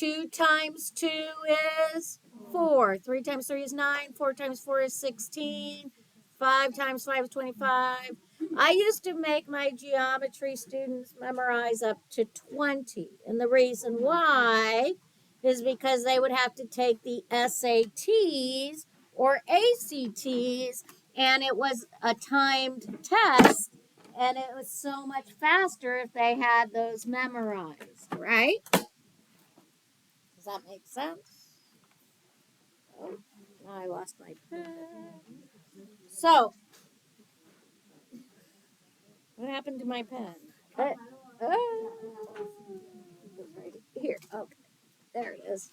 2 times 2 is 4. 3 times 3 is 9. 4 times 4 is 16. 5 times 5 is 25. I used to make my geometry students memorize up to 20. And the reason why is because they would have to take the SATs or ACTs, and it was a timed test, and it was so much faster if they had those memorized, right? Does that make sense? Oh, now I lost my pen. So, what happened to my pen? Right here. Okay, there it is.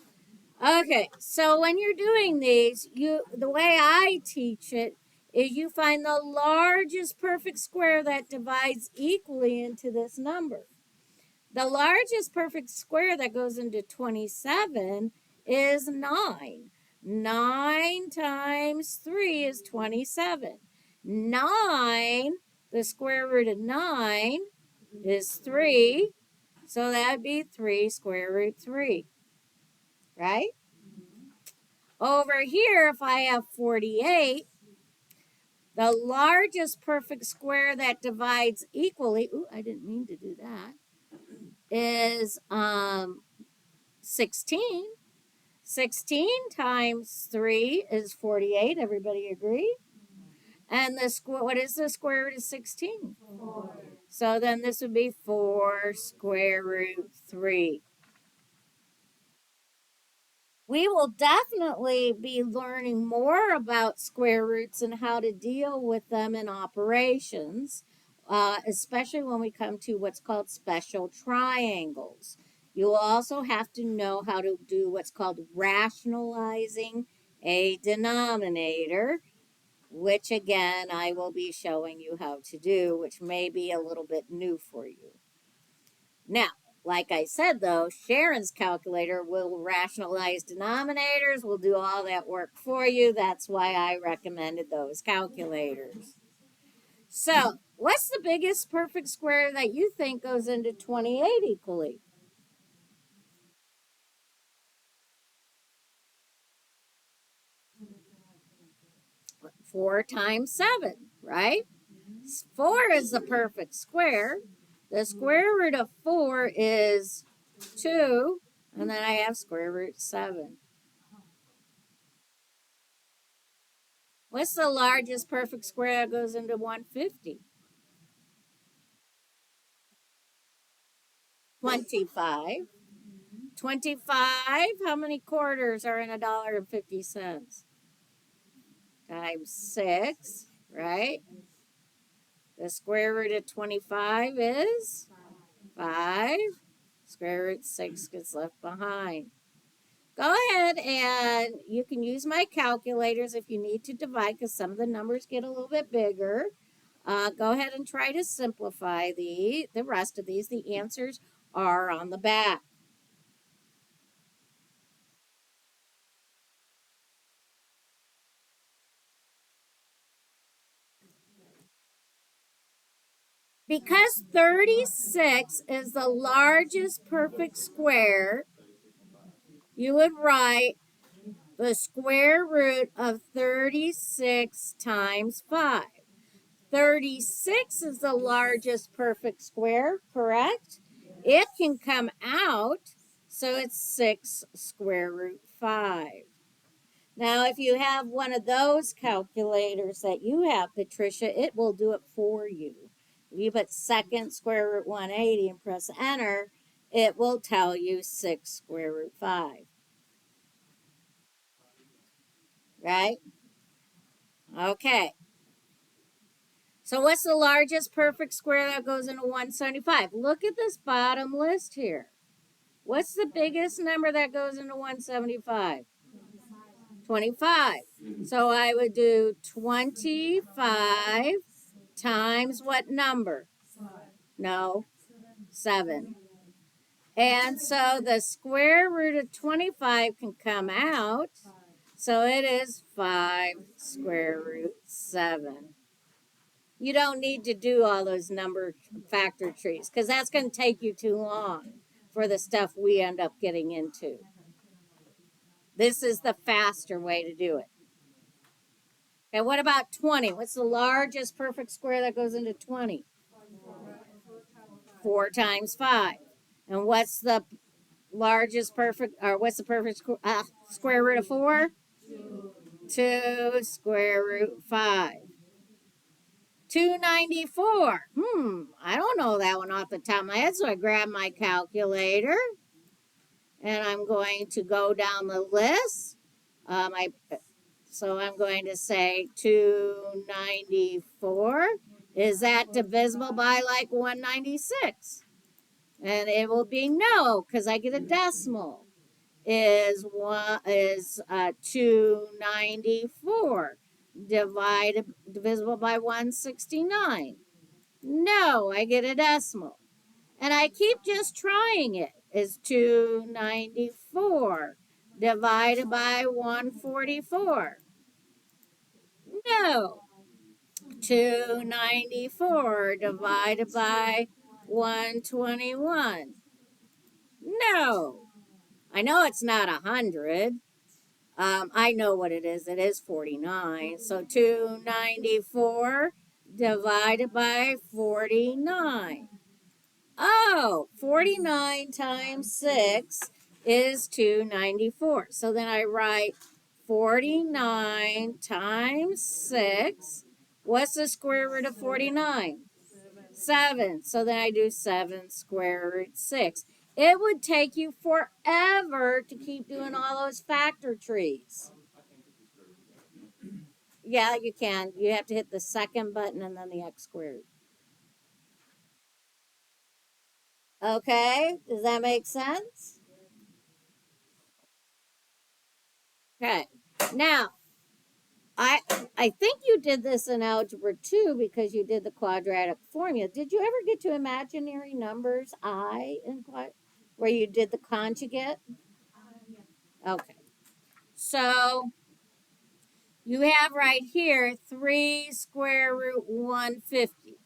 Okay, so when you're doing these, the way I teach it is you find the largest perfect square that divides equally into this number. The largest perfect square that goes into 27 is 9. 9 times 3 is 27. 9, the square root of 9 is 3. So that would be 3 square root 3, right? Over here, if I have 48, the largest perfect square that divides equally, ooh, I didn't mean to do that, is 16. 16 times 3 is 48. Everybody agree? And what is the square root of 16? 4. So then this would be 4 square root 3. We will definitely be learning more about square roots and how to deal with them in operations, especially when we come to what's called special triangles. You will also have to know how to do what's called rationalizing a denominator, which again I will be showing you how to do, which may be a little bit new for you. Now, like I said, though, Sharon's calculator will rationalize denominators, will do all that work for you. That's why I recommended those calculators. So, what's the biggest perfect square that you think goes into 28 equally? Four times 7, right? 4 is the perfect square. The square root of 4 is 2, and then I have square root 7. What's the largest perfect square that goes into 150? 25. 25, how many quarters are in $1.50? Times 6, right? The square root of 25 is 5. Square root 6 gets left behind. Go ahead and you can use my calculators if you need to divide because some of the numbers get a little bit bigger. Go ahead and try to simplify the rest of these. The answers are on the back. Because 36 is the largest perfect square, you would write the square root of 36 times 5. 36 is the largest perfect square, correct? It can come out, so it's 6 square root 5. Now, if you have one of those calculators that you have, Patricia, it will do it for you. If you put second square root 180 and press enter, it will tell you 6 square root 5. Right? Okay. So what's the largest perfect square that goes into 175? Look at this bottom list here. What's the biggest number that goes into 175? 25. So I would do 25 times what number? No, 7. And so the square root of 25 can come out. So it is 5 square root 7. You don't need to do all those number factor trees because that's going to take you too long. for the stuff we end up getting into. This is the faster way to do it. Okay, what about 20? What's the largest perfect square that goes into 20? 4 times 5. And what's the largest perfect, or what's the perfect square root of 4? 2 square root 5. 294. I don't know that one off the top of my head, so I grab my calculator and I'm going to go down the list. So I'm going to say 294. Is that divisible by like 196? And it will be no, because I get a decimal. Is 294 divisible by 169? No, I get a decimal. And I keep just trying it. Is 294 divided by 144? No. 294 divided by 121? No. I know it's not 100. I know what it is. It is 49. So 294 divided by 49. Oh, 49 times 6 is 294. So then I write 49 times 6. What's the square root of 49? 7. So then I do 7 square root 6. It would take you forever to keep doing all those factor trees. Yeah, you can. You have to hit the second button and then the x squared. Okay, does that make sense? Okay, now I think you did this in algebra 2 because you did the quadratic formula. Did you ever get to imaginary numbers in where you did the conjugate? Okay, so you have right here 3 square root 150.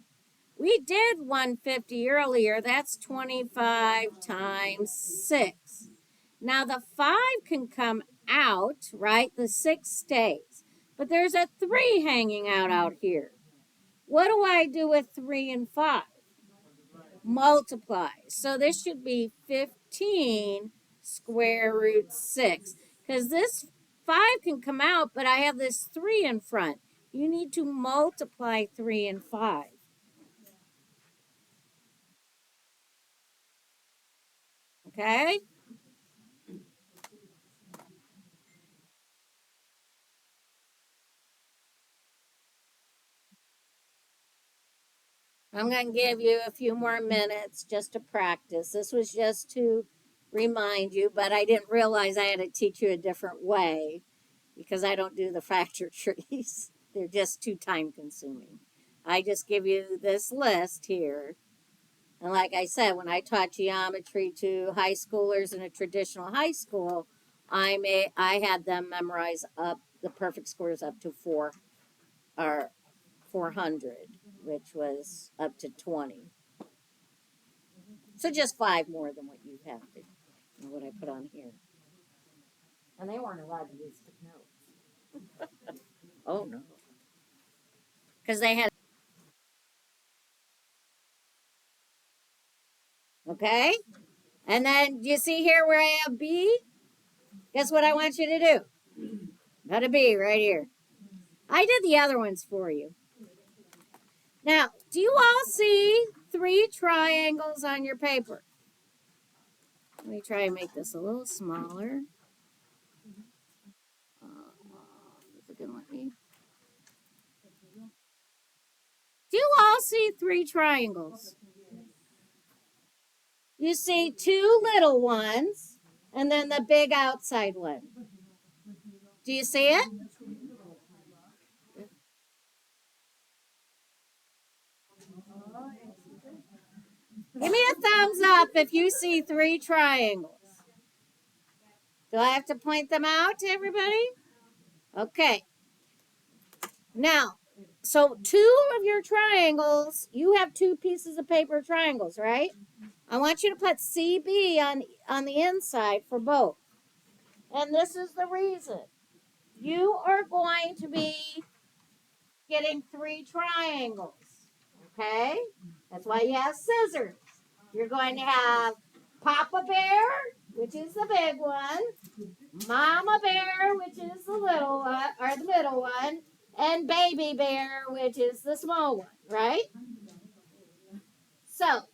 We did 150 earlier. That's 25 times 6. Now the 5 can come out, right? The 6 stays. But there's a 3 hanging out here. What do I do with 3 and 5? Multiply. So this should be 15 square root 6. Because this 5 can come out, but I have this 3 in front. You need to multiply 3 and 5. Okay? I'm going to give you a few more minutes just to practice. This was just to remind you, but I didn't realize I had to teach you a different way because I don't do the factor trees. They're just too time consuming. I just give you this list here. And like I said, when I taught geometry to high schoolers in a traditional high school, I had them memorize up the perfect squares up to 400, which was up to 20. So just 5 more than what you have to, what I put on here. And they weren't allowed to use notes. Oh no. Because they had. Okay? And then you see here where I have B? Guess what I want you to do? Got a B right here. I did the other ones for you. Now, do you all see 3 triangles on your paper? Let me try and make this a little smaller. Is it gonna let me? Do you all see 3 triangles? You see 2 little ones and then the big outside one. Do you see it? Give me a thumbs up if you see 3 triangles. Do I have to point them out to everybody? Okay. Now, so 2 of your triangles, you have 2 pieces of paper triangles, right? I want you to put CB on the inside for both. And this is the reason. You are going to be getting 3 triangles. Okay? That's why you have scissors. You're going to have Papa Bear, which is the big one, Mama Bear, which is the little one, or the middle one, and Baby Bear, which is the small one, right? So,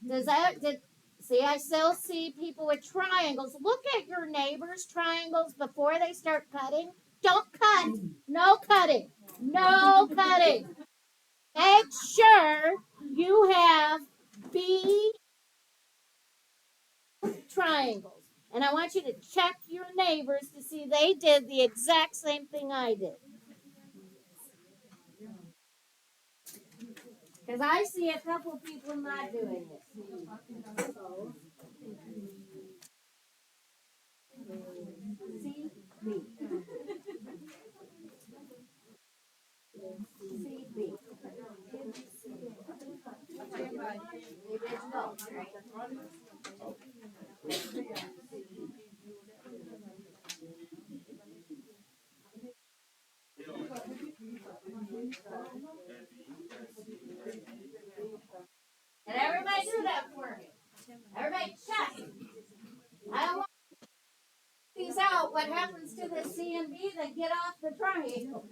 see, I still see people with triangles. Look at your neighbor's triangles before they start cutting. Don't cut. No cutting. No cutting. Make sure you have B triangles. And I want you to check your neighbors to see they did the exact same thing I did. Because I see a couple of people not doing it. C, B. C, B. And everybody do that for me. Everybody check. I don't want these out. What happens to the C and B? They get off the triangle.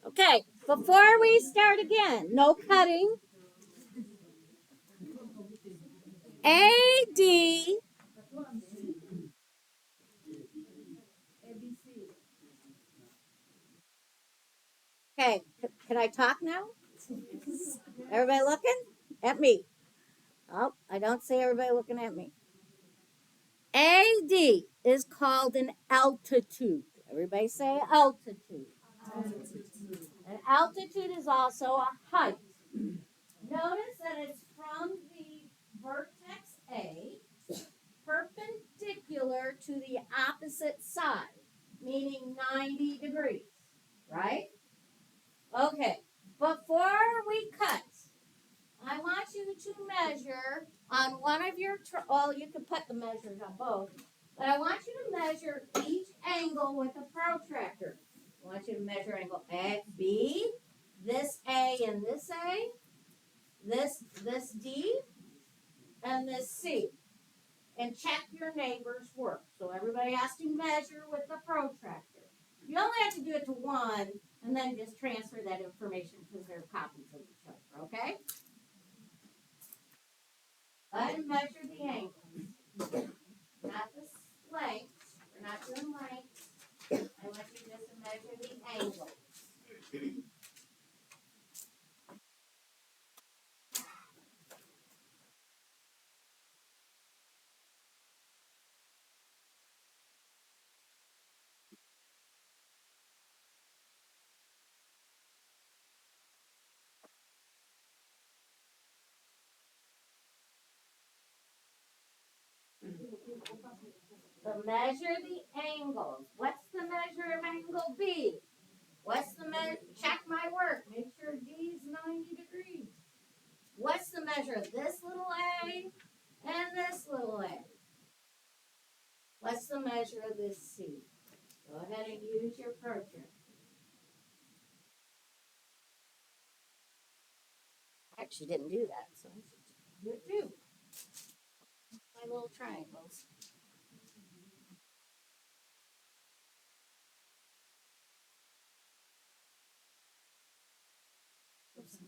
Okay, before we start again, no cutting. AD. Okay, can I talk now? Everybody looking at me? Oh, I don't see everybody looking at me. AD is called an altitude. Everybody say altitude. An altitude is also a height. Notice that it's from the vertex A perpendicular to the opposite side, meaning 90 degrees, right? Okay, before we cut, I want you to measure on one of your, well, you can put the measures on both, but I want you to measure each angle with a protractor. I want you to measure angle A, B, this A and this A, this D, and this C. And check your neighbor's work. So everybody has to measure with the protractor. You only have to do it to one, and then just transfer that information because they're copies of each other, okay? Let him measure the angles. Not the lengths. We're not doing lengths. I want you just to measure the angles. So measure the angles. What's the measure of angle B? What's the measure? Check my work. Make sure D is 90 degrees. What's the measure of this little A and this little A? What's the measure of this C? Go ahead and use your protractor. I actually didn't do that, so I should do it too. My little triangles. Oops.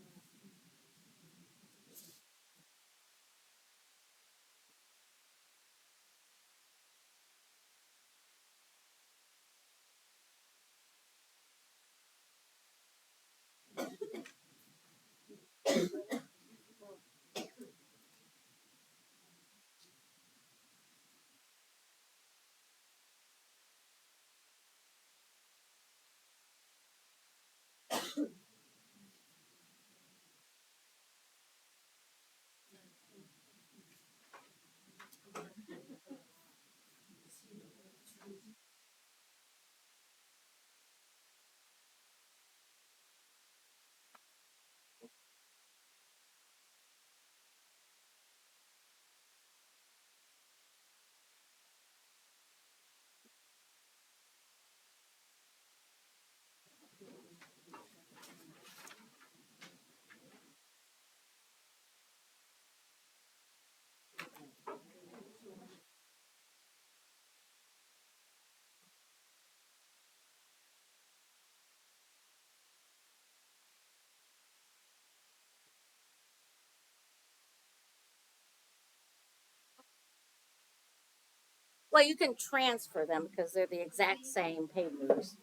Well, you can transfer them because they're the exact same papers,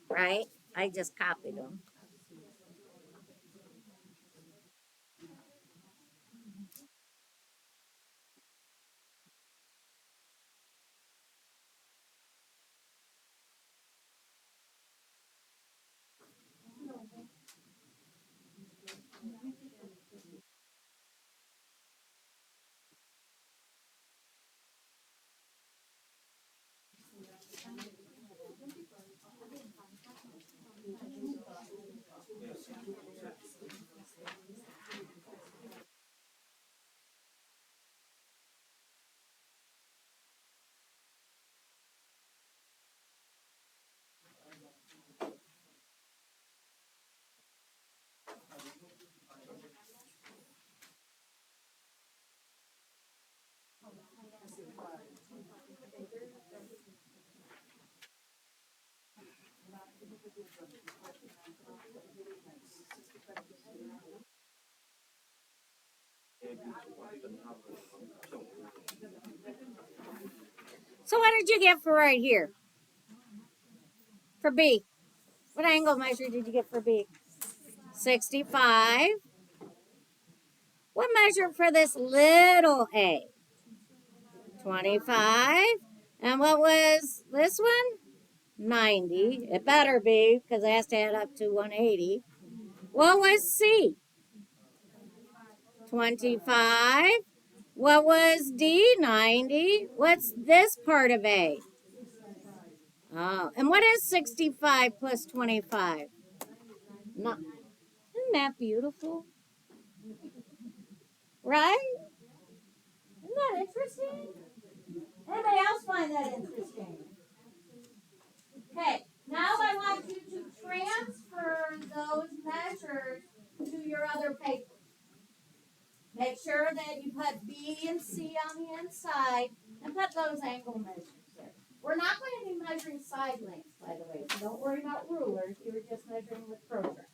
right? I just copied them. So what did you get for right here? For B? What angle measure did you get for B? 65. What measure for this little a? 25. And what was this one? 90. It better be because it has to add up to 180. What was C? 25. What was D? 90. What's this part of A? Oh, and what is 65 plus 25? No, isn't that beautiful? Right? Isn't that interesting? Anybody else find that interesting? Okay, now I want you to transfer those measures to your other paper. Make sure that you put B and C on the inside and put those angle measures there. We're not going to be measuring side lengths, by the way, so don't worry about rulers. You were just measuring with protractors.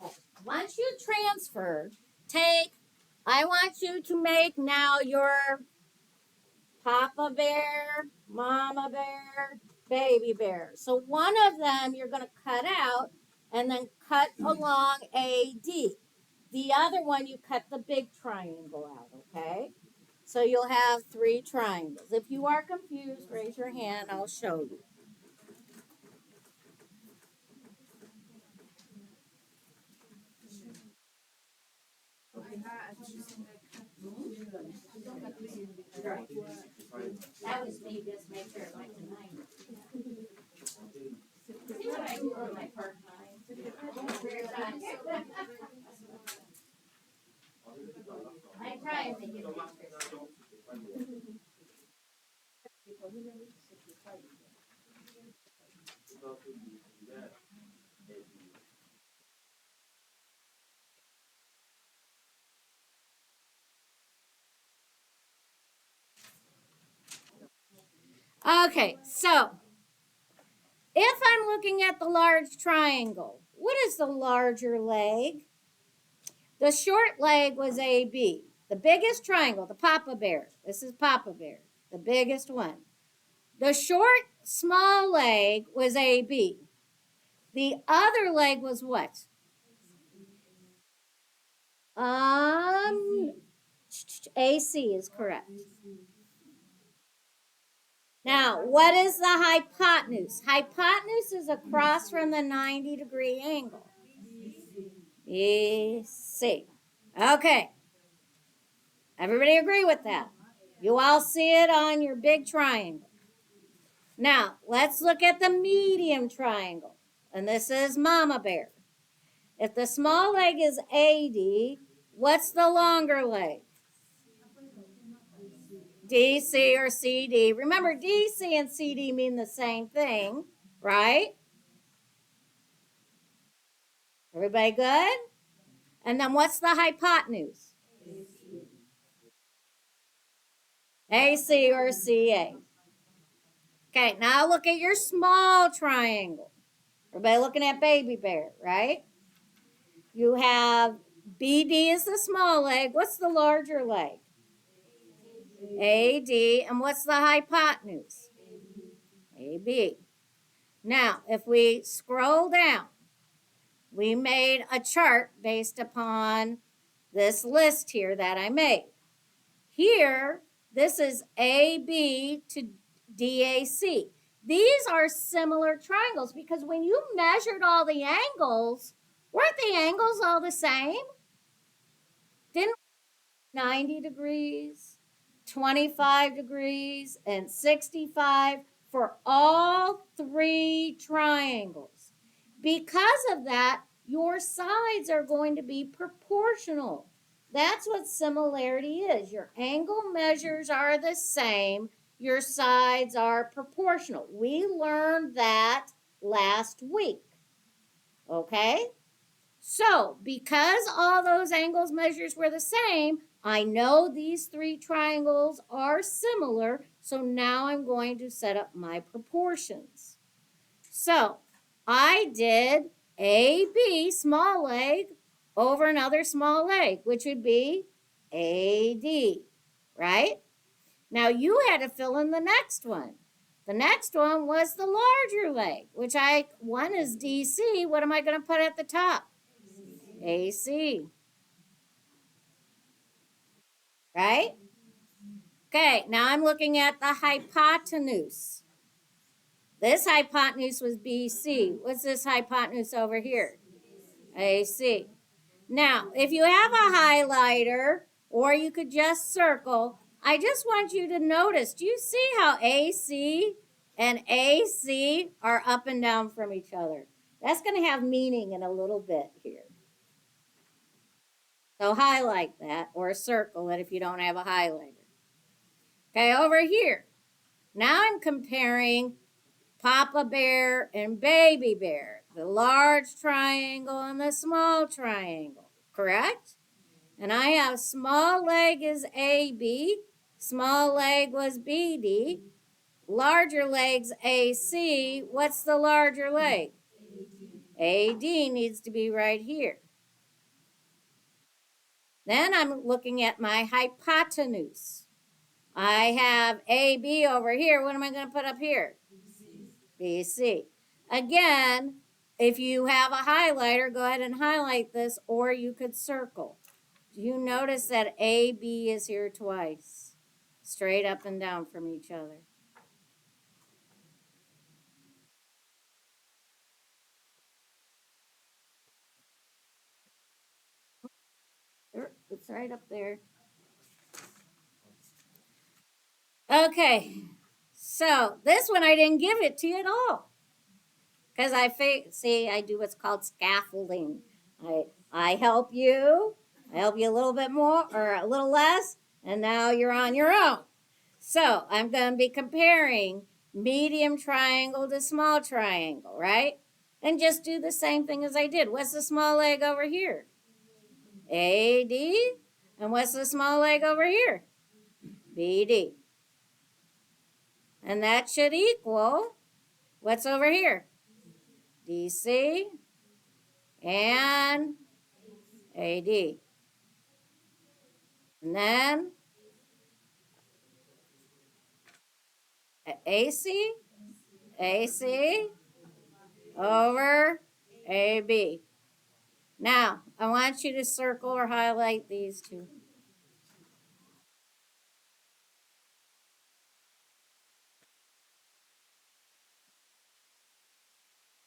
Okay. Once you transfer, I want you to make now your Papa bear, Mama bear, baby bear. So one of them you're going to cut out and then cut along AD. The other one you cut the big triangle out, okay? So you'll have 3 triangles. If you are confused, raise your hand. I'll show you. That was me, just make sure it went to 90. See what I do on my part time? I try and make it interesting. Okay, so if I'm looking at the large triangle, what is the larger leg? The short leg was AB. The biggest triangle, the Papa Bear. This is Papa Bear, the biggest one. The short, small leg was AB. The other leg was what? Um, AC is correct. Now, what is the hypotenuse? Hypotenuse is across from the 90-degree angle. EC. Okay. Everybody agree with that? You all see it on your big triangle. Now, let's look at the medium triangle. And this is Mama Bear. If the small leg is AD, what's the longer leg? DC or CD. Remember, DC and CD mean the same thing, right? Everybody good? And then what's the hypotenuse? AC or CA. Okay, now look at your small triangle. Everybody looking at baby bear, right? You have BD is the small leg. What's the larger leg? AD. And what's the hypotenuse? AB. Now, if we scroll down, we made a chart based upon this list here that I made. Here, this is AB to DAC. These are similar triangles because when you measured all the angles, weren't the angles all the same? Didn't 90 degrees, 25 degrees, and 65 for all three triangles. Because of that, your sides are going to be proportional. That's what similarity is. Your angle measures are the same, your sides are proportional. We learned that last week. Okay? So, because all those angles measures were the same, I know these three triangles are similar, so now I'm going to set up my proportions. So, I did AB, small leg, over another small leg, which would be AD, right? Now, you had to fill in the next one. The next one was the larger leg, which one is DC. What am I going to put at the top? AC, right? Okay, now I'm looking at the hypotenuse. This hypotenuse was BC. What's this hypotenuse over here? AC. Now, if you have a highlighter, or you could just circle, I just want you to notice, do you see how AC and AC are up and down from each other? That's going to have meaning in a little bit here. So highlight that or circle it if you don't have a highlighter. Okay, over here. Now I'm comparing Papa Bear and Baby Bear, the large triangle and the small triangle, correct? And I have small leg is AB, small leg was BD, larger leg's AC. What's the larger leg? AD needs to be right here. Then I'm looking at my hypotenuse. I have AB over here. What am I going to put up here? BC. Again, if you have a highlighter, go ahead and highlight this, or you could circle. Do you notice that AB is here twice, straight up and down from each other? It's right up there. Okay, so this one I didn't give it to you at all because I do what's called scaffolding. I help you, I help you a little bit more or a little less, and now you're on your own. So I'm going to be comparing medium triangle to small triangle, right? And just do the same thing as I did. What's the small leg over here? AD. And what's the small leg over here? BD. And that should equal, what's over here? DC and AD. And then AC, AC over AB. Now, I want you to circle or highlight these two.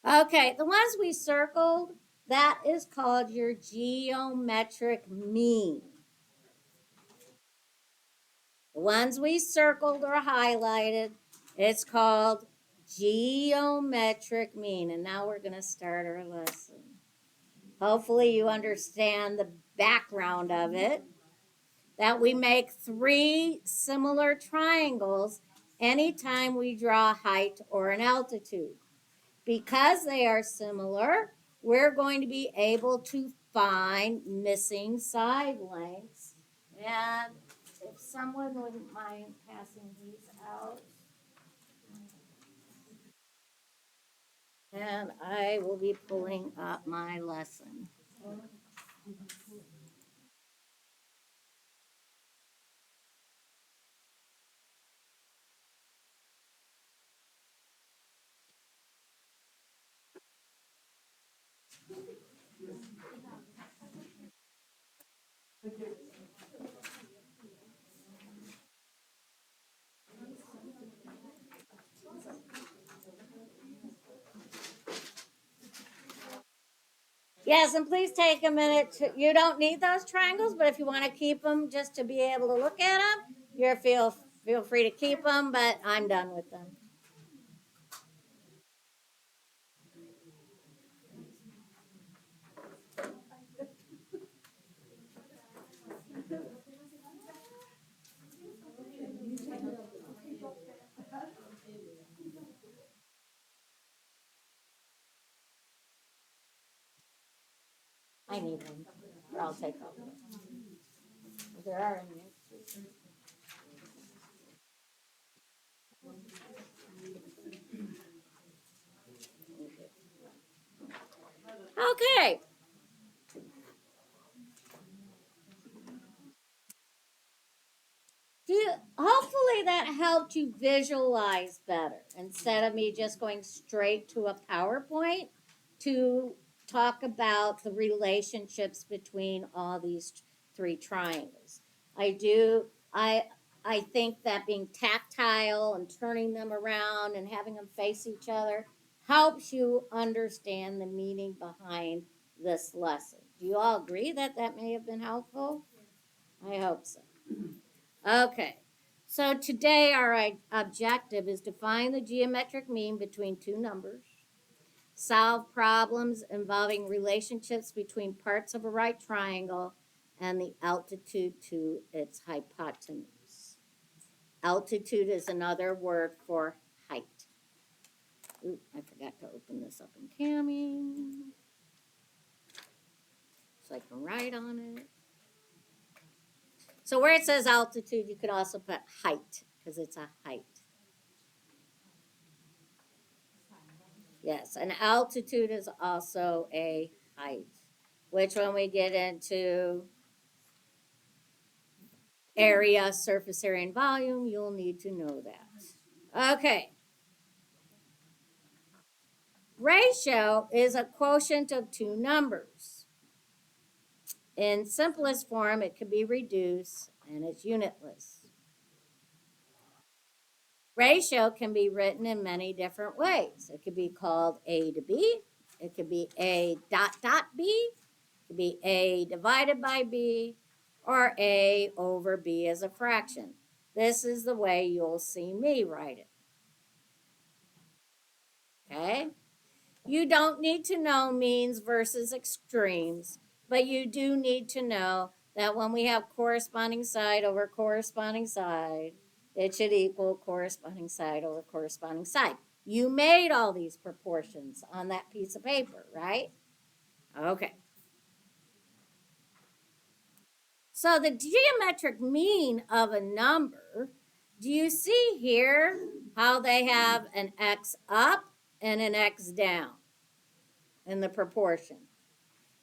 Okay, the ones we circled, that is called your geometric mean. The ones we circled or highlighted, it's called geometric mean. And now we're going to start our lesson. Hopefully you understand the background of it, that we make three similar triangles anytime we draw a height or an altitude. Because they are similar, we're going to be able to find missing side lengths. And if someone wouldn't mind passing these out, and I will be pulling up my lesson. Yes, and please take a minute to, you don't need those triangles, but if you want to keep them just to be able to look at them, feel free to keep them, but I'm done with them. I need them, or I'll take all of them. There are in here. Okay. Hopefully that helped you visualize better instead of me just going straight to a PowerPoint to talk about the relationships between all these three triangles. I do I I think that being tactile and turning them around and having them face each other helps you understand the meaning behind this lesson. Do you all agree that that may have been helpful? I hope so. Okay. So today our objective is to find the geometric mean between two numbers, solve problems involving relationships between parts of a right triangle, and the altitude to its hypotenuse. Altitude is another word for height. Ooh, I forgot to open this up in Cami so I can write on it. So where it says altitude, you could also put height because it's a height. Yes, an altitude is also a height, which when we get into area, surface area, and volume, you'll need to know that. Okay. Ratio is a quotient of two numbers. In simplest form, it can be reduced and it's unitless. Ratio can be written in many different ways. It could be called A to B. It could be A dot dot B. It could be A divided by B or A over B as a fraction. This is the way you'll see me write it. Okay? You don't need to know means versus extremes, but you do need to know that when we have corresponding side over corresponding side, it should equal corresponding side over corresponding side. You made all these proportions on that piece of paper, right? Okay. So the geometric mean of a number, do you see here how they have an x up and an x down in the proportion?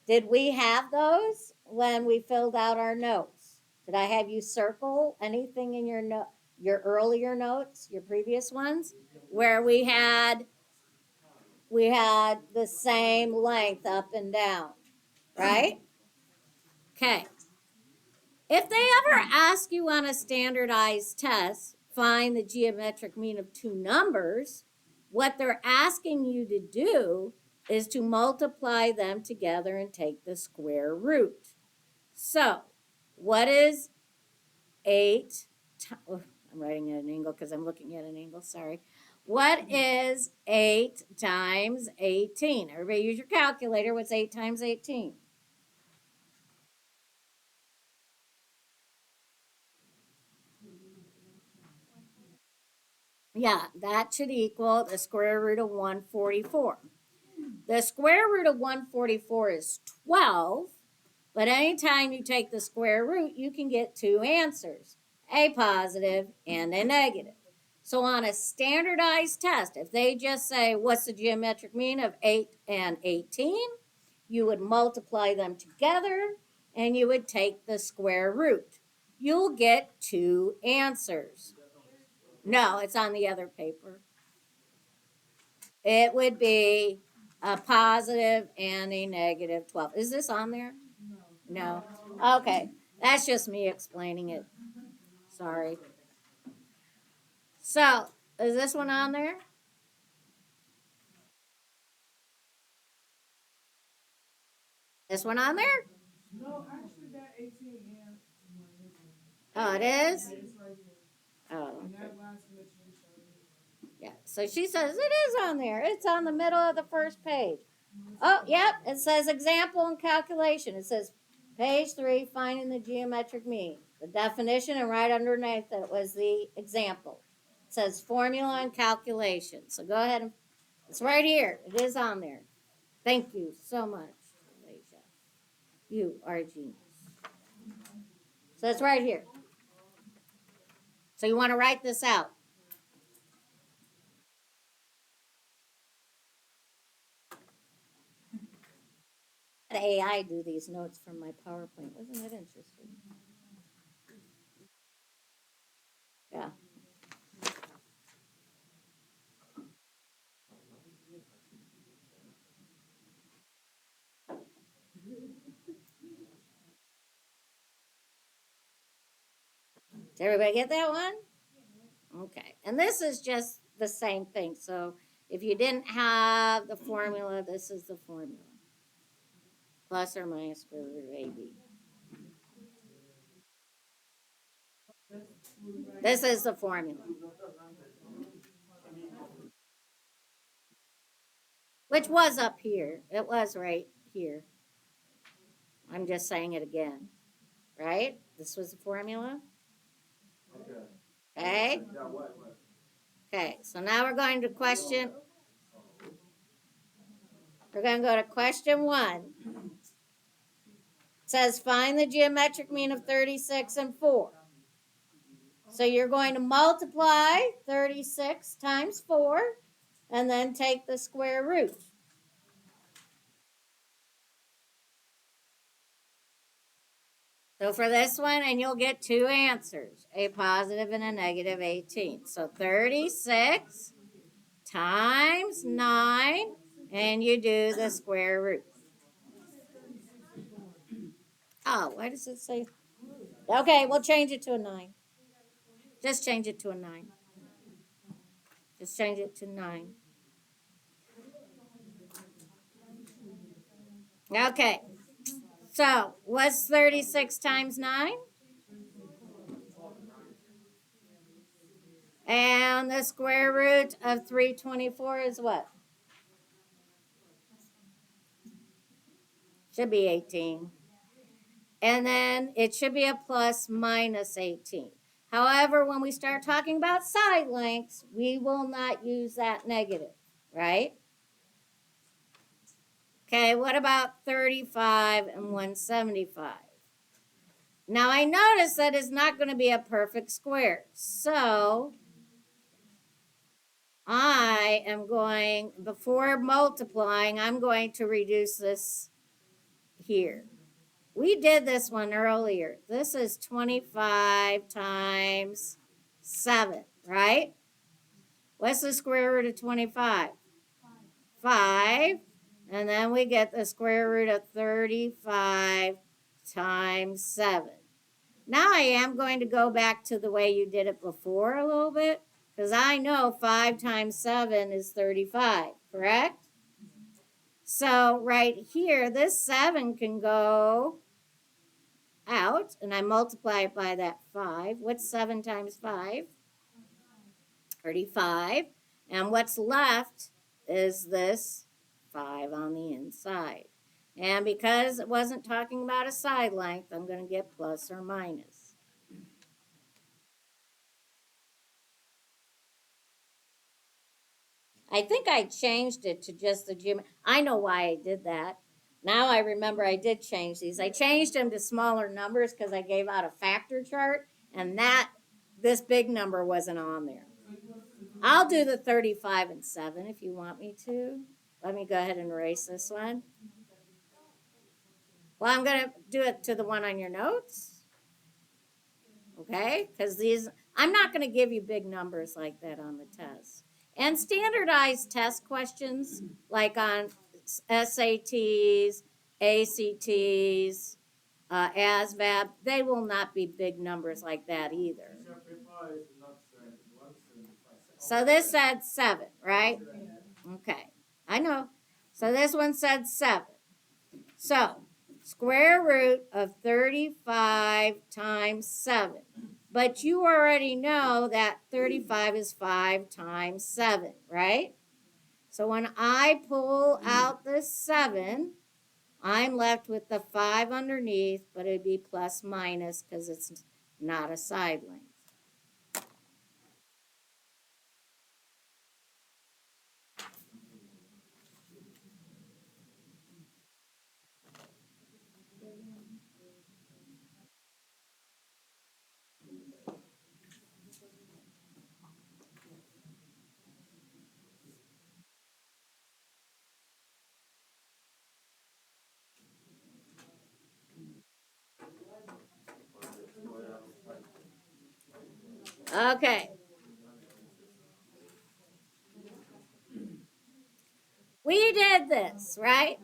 Did we have those when we filled out our notes? Did I have you circle anything in your earlier notes, your previous ones, where we had the same length up and down, right? Okay. If they ever ask you on a standardized test, find the geometric mean of two numbers, what they're asking you to do is to multiply them together and take the square root. So, what is 8? I'm writing at an angle because I'm looking at an angle, sorry. What is 8 times 18? Everybody use your calculator. What's 8 times 18? Yeah, that should equal the square root of 144. The square root of 144 is 12, but anytime you take the square root, you can get two answers, a positive and a negative. So on a standardized test, if they just say, what's the geometric mean of 8 and 18, you would multiply them together and you would take the square root. You'll get two answers. No, it's on the other paper. It would be A positive and a negative 12. Is this on there? No. Okay. That's just me explaining it. Sorry. So, is this one on there? This one on there? No, actually, that 18 amp. Oh, it is? It's right here. Oh. And that last connection you showed me. Yeah. So she says it is on there. It's on the middle of the first page. Oh, yep. It says example and calculation. It says page 3, finding the geometric mean. The definition, and right underneath it was the example. It says formula and calculation. So go ahead and it's right here. It is on there. Thank you so much, Alicia. You are a genius. So it's right here. So you want to write this out. Had AI do these notes from my PowerPoint. Wasn't it interesting? Yeah. Did everybody get that one? Okay. And this is just the same thing. So if you didn't have the formula, this is the formula. Plus or minus square root of AB. This is the formula. Which was up here. It was right here. I'm just saying it again. Right? This was the formula. Okay. Okay. So now we're going to question. We're going to go to question 1. It says find the geometric mean of 36 and 4. So you're going to multiply 36 times 4 and then take the square root. So for this one, and you'll get 2 answers, a positive and a negative 18. So 36 times 9, and you do the square root. Oh, why does it say? Okay, we'll change it to a 9. Just change it to a 9. Just change it to 9. Okay. So, what's 36 times 9? And the square root of 324 is what? Should be 18. And then it should be a plus minus 18. However, when we start talking about side lengths, we will not use that negative, right? Okay, what about 35 and 175? Now I notice that it's not going to be a perfect square. So I am going, before multiplying, I'm going to reduce this here. We did this one earlier. This is 25 times 7, right? What's the square root of 25? 5. And then we get the square root of 35 times 7. Now I am going to go back to the way you did it before a little bit, because I know 5 times 7 is 35, correct? So right here, this 7 can go out, and I multiply it by that 5. What's 7 times 5? 35. And what's left is this 5 on the inside. And because it wasn't talking about a side length, I'm going to get plus or minus. I think I changed it to just the geometry. I know why I did that. Now I remember I did change these. I changed them to smaller numbers because I gave out a factor chart, and this big number wasn't on there. I'll do the 35 and 7 if you want me to. Let me go ahead and erase this one. Well, I'm going to do it to the one on your notes. Okay? Because I'm not going to give you big numbers like that on the test. And standardized test questions, like on SATs, ACTs, ASVAB, they will not be big numbers like that either. Teacher paper is not 71, 75. So this said 7, right? Yeah. Okay, I know. So this one said 7. So, square root of 35 times 7. But you already know that 35 is 5 times 7, right? So when I pull out the 7, I'm left with the 5 underneath, but it'd be plus minus because it's not a side length. Okay. We did this, right?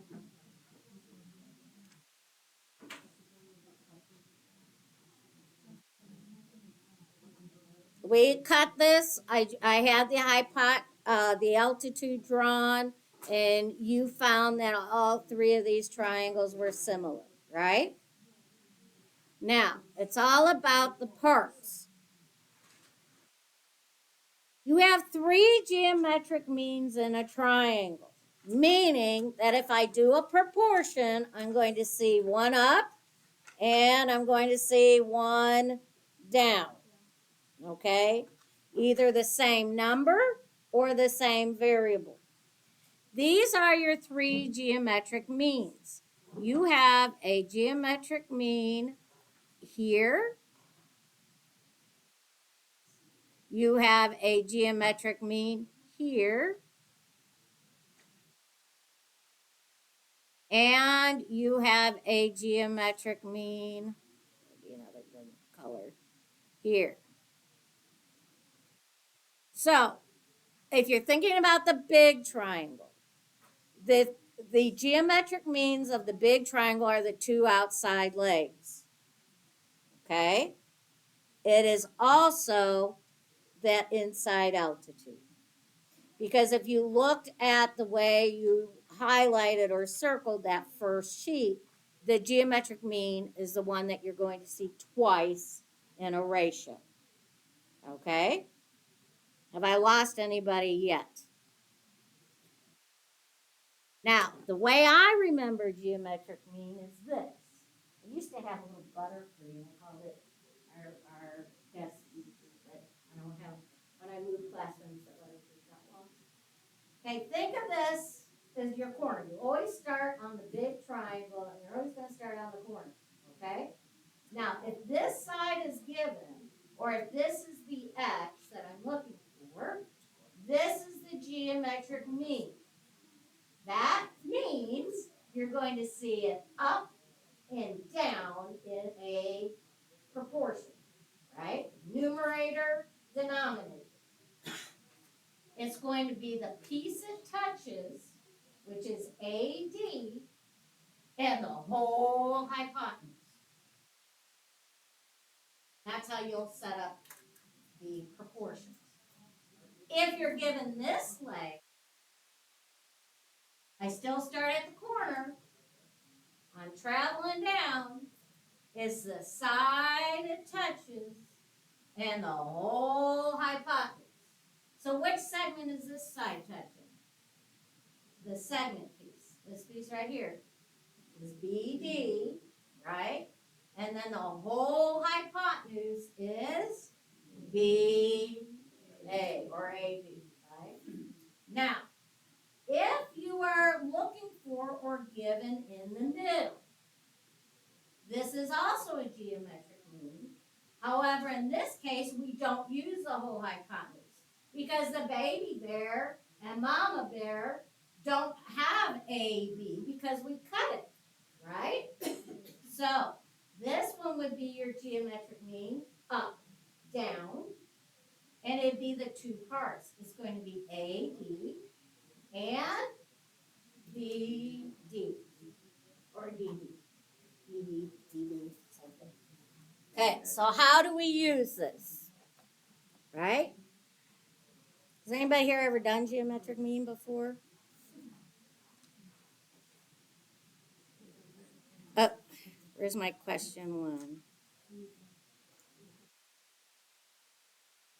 We cut this. I had the altitude drawn, and you found that all 3 of these triangles were similar, right? Now, it's all about the parts. You have 3 geometric means in a triangle, meaning that if I do a proportion, I'm going to see one up and I'm going to see one down, okay? Either the same number or the same variable. These are your 3 geometric means. You have a geometric mean here. You have a geometric mean here. And you have a geometric mean, maybe another good color, here. So, if you're thinking about the big triangle, the, the geometric means of the big triangle are the 2 outside legs. Okay? It is also that inside altitude. Because if you looked at the way you highlighted or circled that first sheet, the geometric mean is the one that you're going to see twice in a ratio. Okay? Have I lost anybody yet? Now, the way I remember geometric mean is this. I used to have a little buttercream. I called it our desk pieces, but I don't have, when I moved classrooms, that buttercream got lost. Okay, think of this as your corner. You always start on the big triangle, and you're always going to start on the corner. Okay? Now, if this side is given, or if this is the x that I'm looking for, this is the geometric mean. That means you're going to see it up and down in a proportion, right? Numerator, denominator. It's going to be the piece it touches, which is AD, and the whole hypotenuse. That's how you'll set up the proportions. If you're given this leg, I still start at the corner. I'm traveling down. It's the side it touches and the whole hypotenuse. So which segment is this side touching? The segment piece. This piece right here is BD, right? And then the whole hypotenuse is BA or AB, right? Now, if you are looking for or given in the middle, this is also a geometric mean. However, in this case, we don't use the whole hypotenuse because the baby bear and mama bear don't have AB because we cut it, right? So this one would be your geometric mean, up, down, and it'd be the 2 parts. It's going to be AD and BD or DD. BD, DD, something. Okay, so how do we use this? Right? Has anybody here ever done geometric mean before? Oh, where's my question one?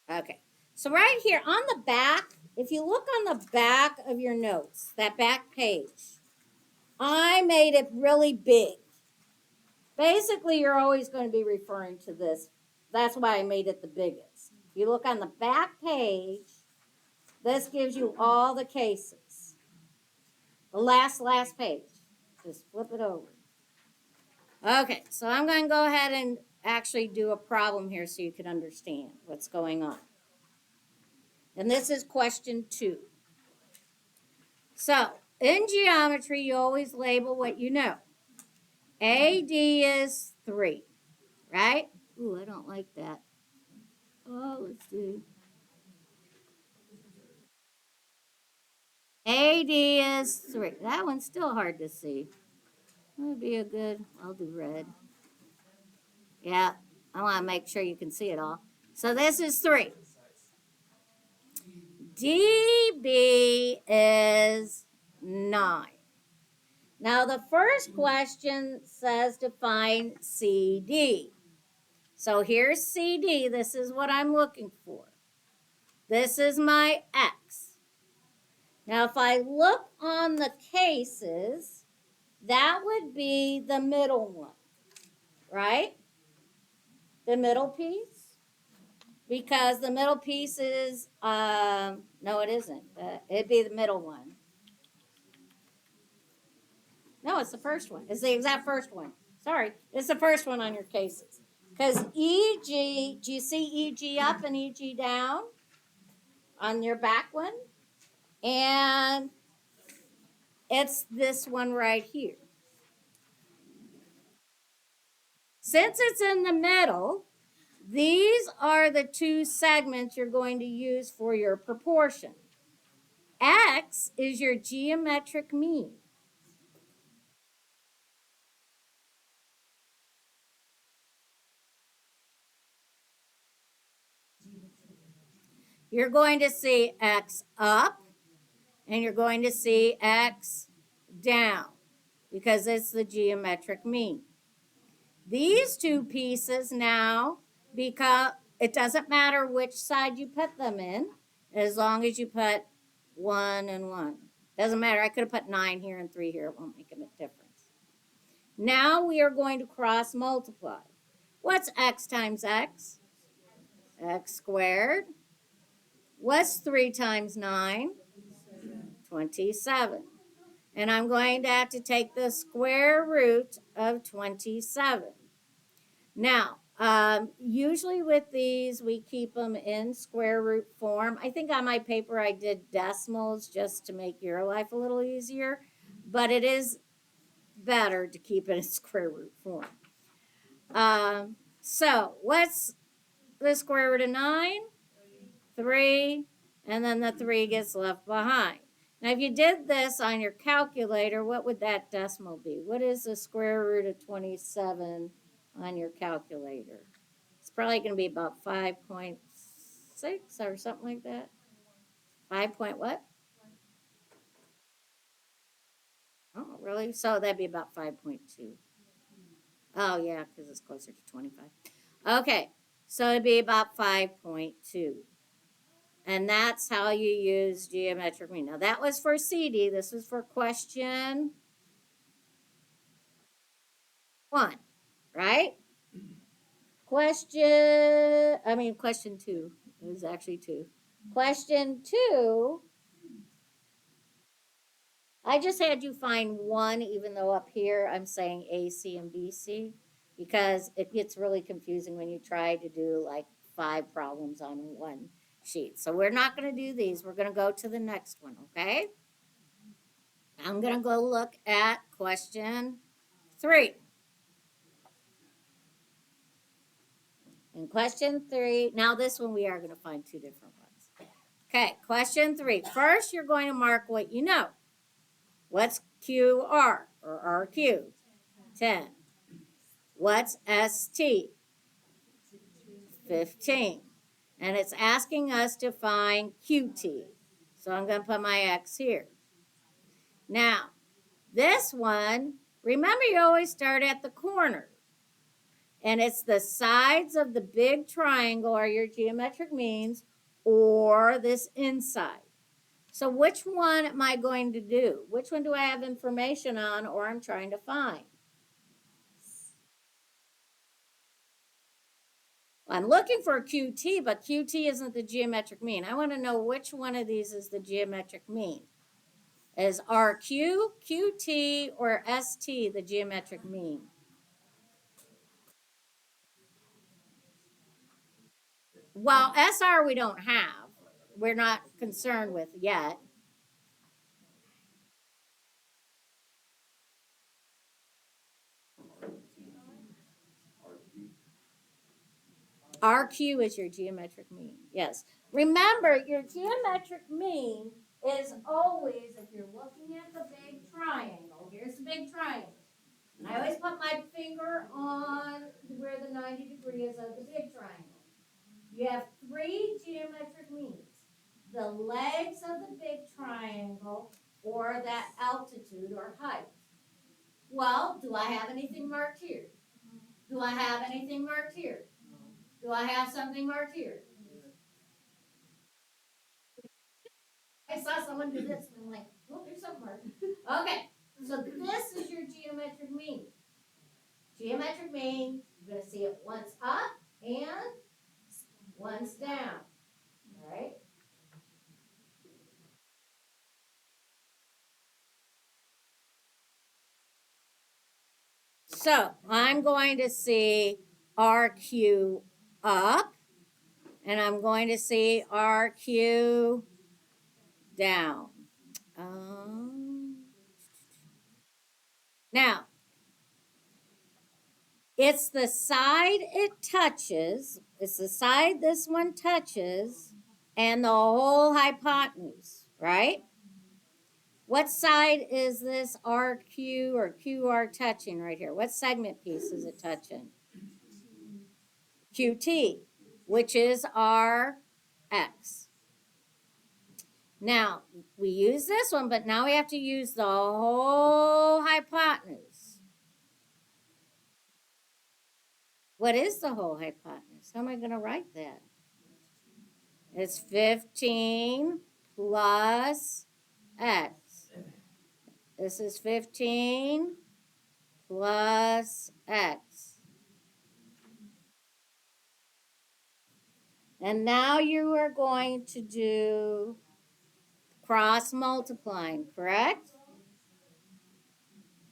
Okay, so right here on the back, if you look on the back of your notes, that back page, I made it really big. Basically, you're always going to be referring to this. That's why I made it the biggest. If you look on the back page, this gives you all the cases. The last page. Just flip it over. Okay, so I'm going to go ahead and actually do a problem here so you can understand what's going on. And this is question 2. So, in geometry, you always label what you know. AD is 3, right? Ooh, I don't like that. Oh, let's do. AD is 3. That one's still hard to see. That would be a good, I'll do red. Yeah, I want to make sure you can see it all. So this is 3. DB is 9. Now the first question says to find CD. So here's CD. This is what I'm looking for. This is my X. Now if I look on the cases, that would be the middle one, right? The middle piece. Because the middle piece is, no it isn't. It'd be the middle one. No, it's the first one. It's the exact first one. Sorry, it's the first one on your cases. Because EG, do you see EG up and EG down on your back one? And it's this one right here. Since it's in the middle, these are the 2 segments you're going to use for your proportion. X is your geometric mean. You're going to see X up and you're going to see X down because it's the geometric mean. These 2 pieces now become, it doesn't matter which side you put them in, as long as you put 1 and 1. Doesn't matter, I could have put 9 here and 3 here, it won't make a difference. Now we are going to cross multiply. What's X times X? X squared. What's 3 times 9? 27. And I'm going to have to take the square root of 27. Now, usually with these, we keep them in square root form. I think on my paper I did decimals just to make your life a little easier, but it is better to keep it in square root form. So, what's the square root of 9? 3, and then the 3 gets left behind. Now, if you did this on your calculator, what would that decimal be? What is the square root of 27 on your calculator? It's probably going to be about 5.6 or something like that. 5 point what? Oh, really? So that'd be about 5.2. Oh, yeah, because it's closer to 25. Okay, so it'd be about 5.2. And that's how you use geometric mean. Now, that was for CD. This was for question 1, right? Question 2. It was actually 2. Question 2, I just had you find 1, even though up here I'm saying AC and BC, because it gets really confusing when you try to do like 5 problems on one sheet. So we're not going to do these. We're going to go to the next one, okay? I'm going to go look at question 3. In question 3, now this one we are going to find 2 different ones. Okay, question 3. First, you're going to mark what you know. What's QR or RQ? 10. What's ST? 15. And it's asking us to find QT. So I'm going to put my X here. Now, this one, remember you always start at the corner. And it's the sides of the big triangle are your geometric means or this inside. So which one am I going to do? Which one do I have information on or I'm trying to find? I'm looking for QT, but QT isn't the geometric mean. I want to know which one of these is the geometric mean. Is RQ, QT, or ST the geometric mean? Well, SR we don't have. We're not concerned with yet. RQ is your geometric mean. Yes. Remember, your geometric mean is always, if you're looking at the big triangle, here's the big triangle. And I always put my finger on where the 90 degree is of the big triangle. You have three geometric means. The legs of the big triangle or that altitude or height. Well, do I have anything marked here? Do I have anything marked here? Do I have something marked here? I saw someone do this and I'm like, oh, there's something marked. Okay, so this is your geometric mean. Geometric mean, you're going to see it once up and once down. All right? So I'm going to see RQ up and I'm going to see RQ down. Now, it's the side it touches, it's the side this one touches, and the whole hypotenuse, right? What side is this RQ or QR touching right here? What segment piece is it touching? QT, which is our X. Now, we use this one, but now we have to use the whole hypotenuse. What is the whole hypotenuse? How am I going to write that? It's 15 plus X. This is 15 plus X. And now you are going to do cross multiplying, correct?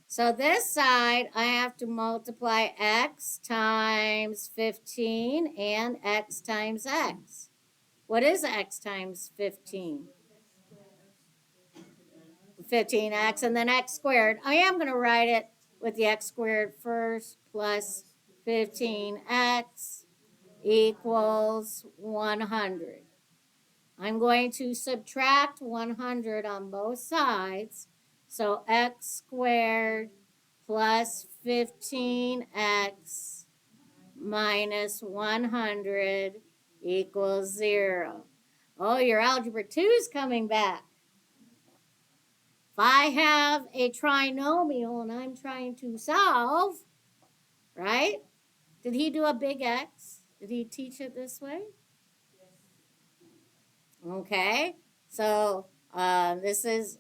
So this side, I have to multiply X times 15 and X times X. What is X times 15? 15X and then X squared. I am going to write it with the X squared first plus 15X equals 100. I'm going to subtract 100 on both sides. So X squared plus 15X minus 100 equals 0. Oh, your algebra 2 is coming back. If I have a trinomial and I'm trying to solve, right? Did he do a big X? Did he teach it this way? Okay, so this is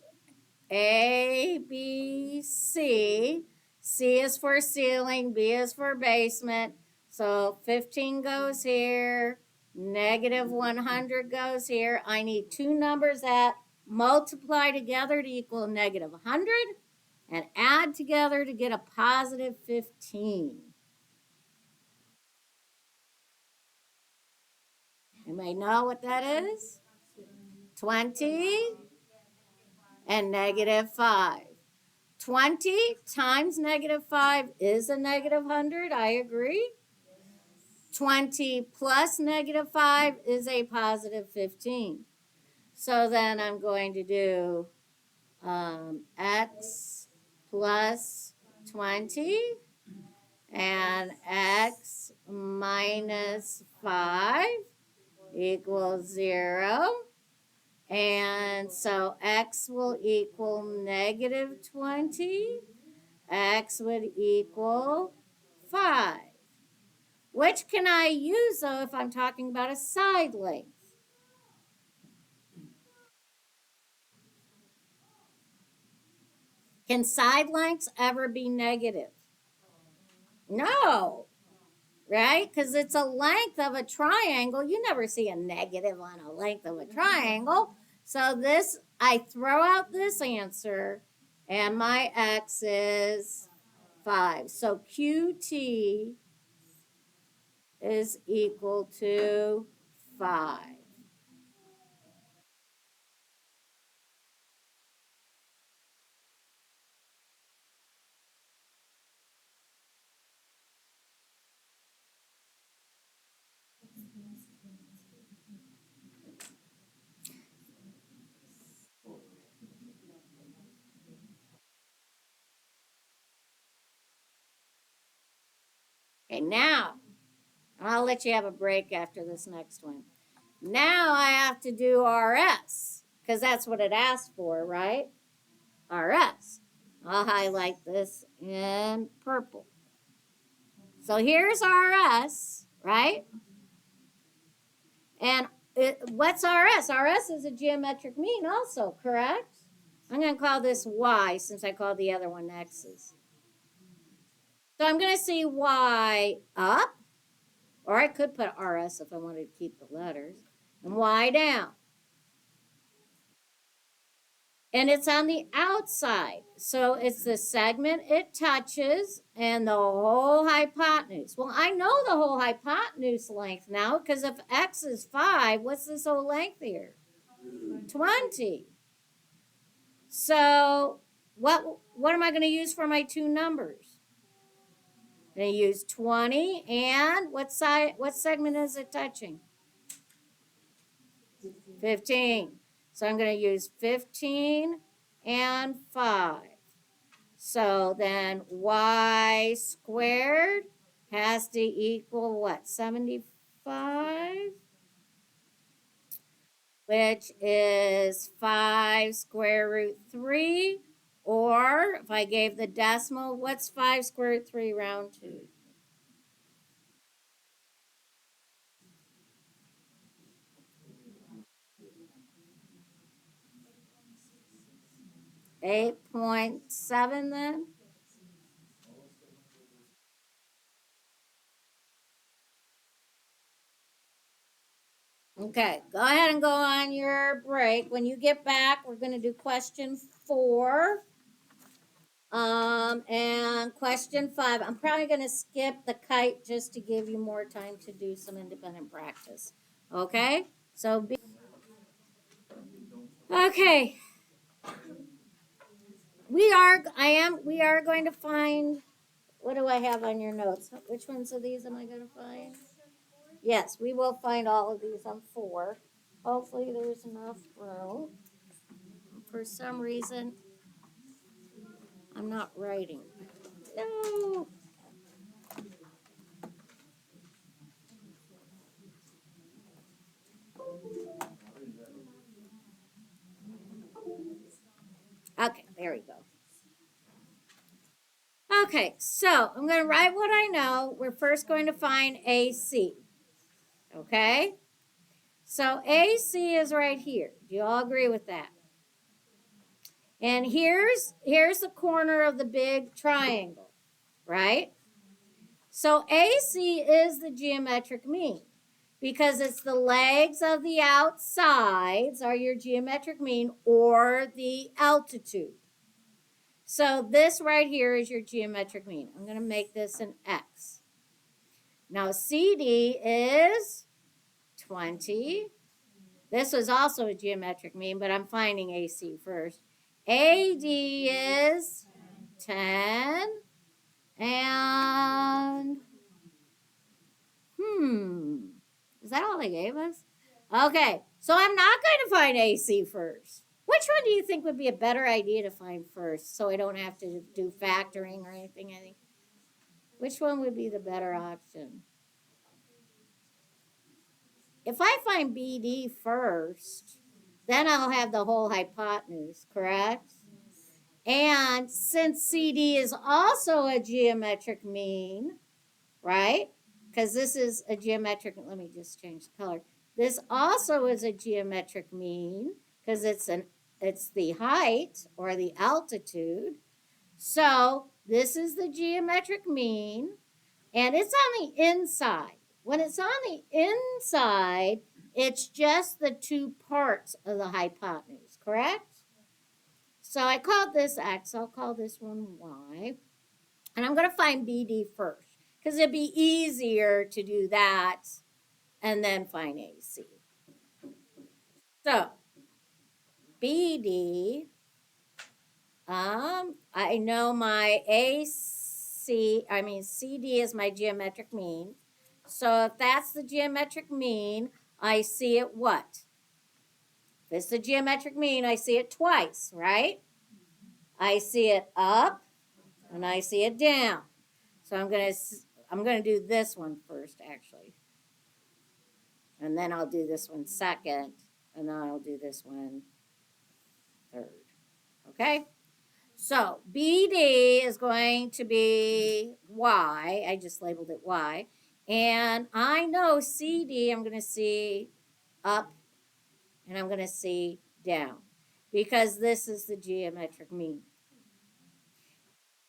A, B, C. C is for ceiling, B is for basement. So 15 goes here, negative 100 goes here. I need two numbers that multiply together to equal negative 100 and add together to get a positive 15. You may know what that is? 20 and negative 5. 20 times negative 5 is a negative 100. I agree. 20 plus negative 5 is a positive 15. So then I'm going to do X plus 20 and x minus 5 equals 0. And so x will equal negative 20. X would equal 5. Which can I use, though, if I'm talking about a side length? Can side lengths ever be negative? No, right? Because it's a length of a triangle. You never see a negative on a length of a triangle. So this, I throw out this answer, and my x is 5. So QT is equal to 5. Okay, now, I'll let you have a break after this next one. Now I have to do RS, because that's what it asked for, right? RS. I'll highlight this in purple. So here's RS, right? And what's RS? RS is a geometric mean also, correct? I'm going to call this Y since I called the other one X's. So I'm going to see Y up, or I could put RS if I wanted to keep the letters, and Y down. And it's on the outside. So it's the segment it touches and the whole hypotenuse. Well, I know the whole hypotenuse length now because if x is 5, what's this whole length here? 20. So what am I going to use for my two numbers? I'm going to use 20 and what segment is it touching? 15. So I'm going to use 15 and 5. So then y squared has to equal what? 75? Which is 5 square root 3. Or if I gave the decimal, what's 5 square root 3 round to? 8.7 then? Okay, go ahead and go on your break. When you get back, we're going to do question 4. And question 5. I'm probably going to skip the kite just to give you more time to do some independent practice. Okay? So, okay. We are going to find, what do I have on your notes? Which ones of these am I going to find? Yes, we will find all of these on 4. Hopefully there's enough room. For some reason, I'm not writing. No. Okay, there we go. Okay, so I'm going to write what I know. We're first going to find AC. Okay? So AC is right here. Do you all agree with that? And here's the corner of the big triangle, right? So AC is the geometric mean because it's the legs of the outsides are your geometric mean or the altitude. So this right here is your geometric mean. I'm going to make this an X. Now CD is 20. This was also a geometric mean, but I'm finding AC first. AD is 10. And, is that all they gave us? Okay, so I'm not going to find AC first. Which one do you think would be a better idea to find first so I don't have to do factoring or anything? I think. Which one would be the better option? If I find BD first, then I'll have the whole hypotenuse, correct? And since CD is also a geometric mean, right? Because this is a geometric, let me just change the color. This also is a geometric mean because it's the height or the altitude. So this is the geometric mean and it's on the inside. When it's on the inside, it's just the two parts of the hypotenuse, correct? So I called this X, I'll call this one Y. And I'm going to find BD first because it'd be easier to do that and then find AC. So BD, I know my CD is my geometric mean. So if that's the geometric mean, I see it what? If it's the geometric mean, I see it twice, right? I see it up and I see it down. So I'm gonna do this one first, actually, and then I'll do this one second, and then I'll do this one third. Okay. So BD is going to be Y. I just labeled it Y, and I know CD. I'm gonna see up, and I'm gonna see down, because this is the geometric mean.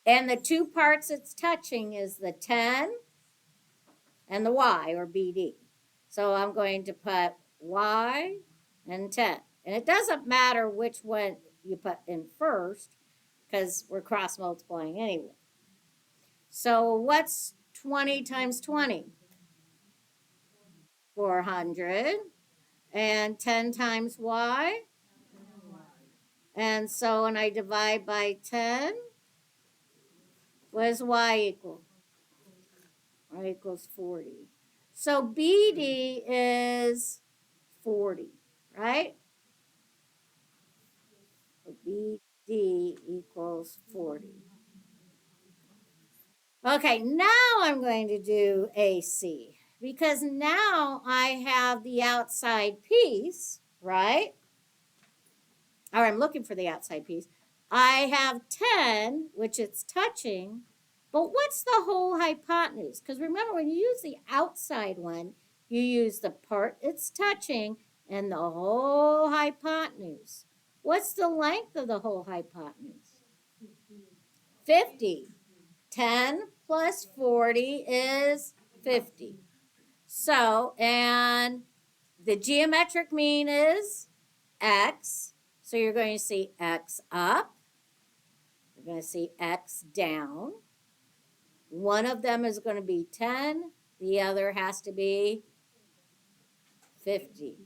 And the two parts it's touching is the 10 and the Y, or BD. So I'm going to put Y and 10. And it doesn't matter which one you put in first because we're cross multiplying anyway. So what's 20 times 20? 400. And 10 times Y? And so when I divide by 10, what does Y equal? Y equals 40. So BD is 40, right? So BD equals 40. Okay, now I'm going to do AC because now I have the outside piece, right? Or I'm looking for the outside piece. I have 10, which it's touching, but what's the whole hypotenuse? Because remember, when you use the outside one, you use the part it's touching and the whole hypotenuse. What's the length of the whole hypotenuse? 50. 10 plus 40 is 50. So, and the geometric mean is X. So you're going to see X up. You're going to see X down. One of them is going to be 10. The other has to be 50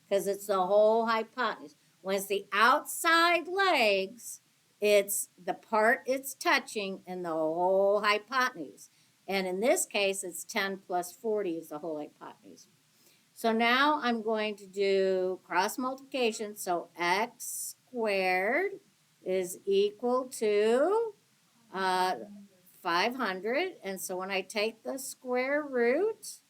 because it's the whole hypotenuse. When it's the outside legs, it's the part it's touching and the whole hypotenuse. And in this case, it's 10 plus 40 is the whole hypotenuse. So now I'm going to do cross multiplication. So x squared is equal to 500. And so when I take the square root,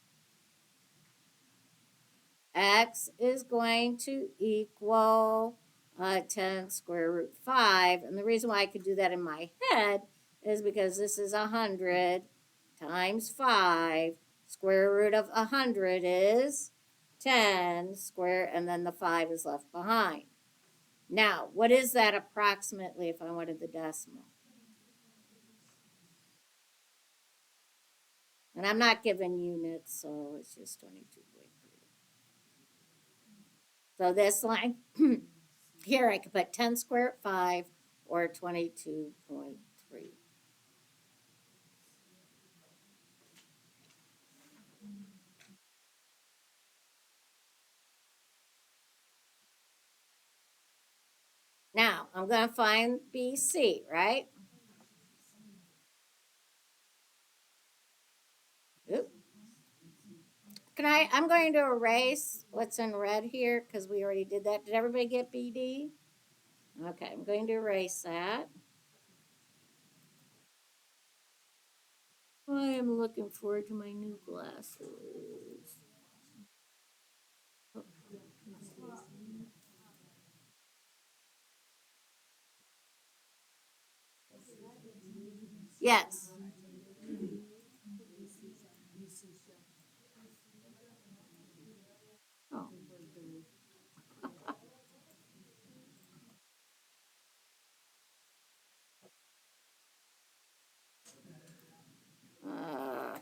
x is going to equal 10 square root 5. And the reason why I could do that in my head is because this is 100 times 5. Square root of 100 is 10 square, and then the 5 is left behind. Now, what is that approximately if I wanted the decimal? And I'm not given units, so it's just 22.3. So this line, here I could put 10 squared 5 or 22.3. Now, I'm going to find BC, right? Oop. I'm going to erase what's in red here because we already did that. Did everybody get BD? Okay, I'm going to erase that. I am looking forward to my new glasses. Yes. Oh. Uh,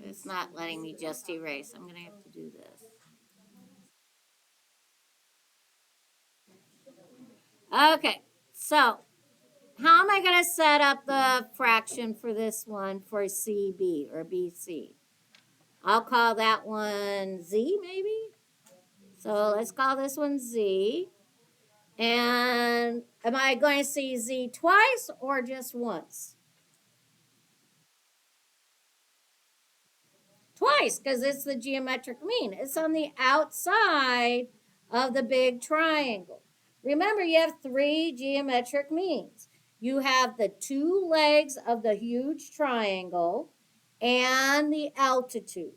it's not letting me just erase. I'm going to have to do this. Okay, so how am I going to set up the fraction for this one for CB or BC? I'll call that one Z maybe. So let's call this one Z. And am I going to see Z twice or just once? Twice, because it's the geometric mean. It's on the outside of the big triangle. Remember, you have three geometric means. You have the two legs of the huge triangle and the altitude.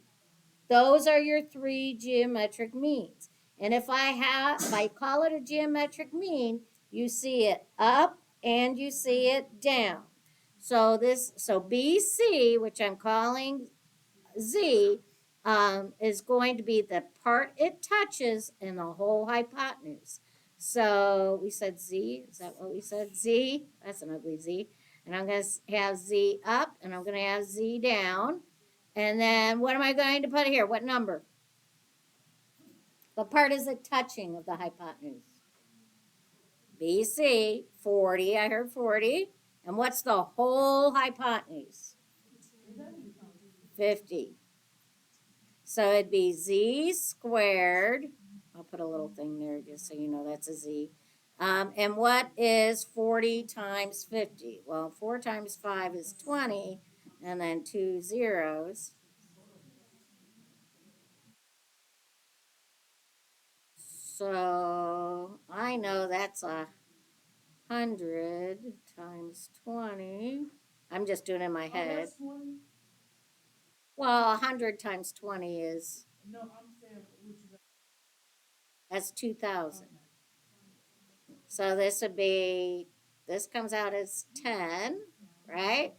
Those are your three geometric means. And if I call it a geometric mean, you see it up and you see it down. So BC, which I'm calling Z, is going to be the part it touches in the whole hypotenuse. So we said Z. Is that what we said? Z. That's an ugly Z. And I'm going to have Z up and I'm going to have Z down. And then what am I going to put here? What number? What part is it touching of the hypotenuse? BC, 40. I heard 40. And what's the whole hypotenuse? 50. So it'd be Z squared. I'll put a little thing there just so you know that's a Z. And what is 40 times 50? Well, 4 times 5 is 20, and then 2 zeros. So I know that's 100 times 20. I'm just doing it in my head. That's 20? Well, 100 times 20 is, No, I'm saying what you got. that's 2,000. So this comes out as 10, right?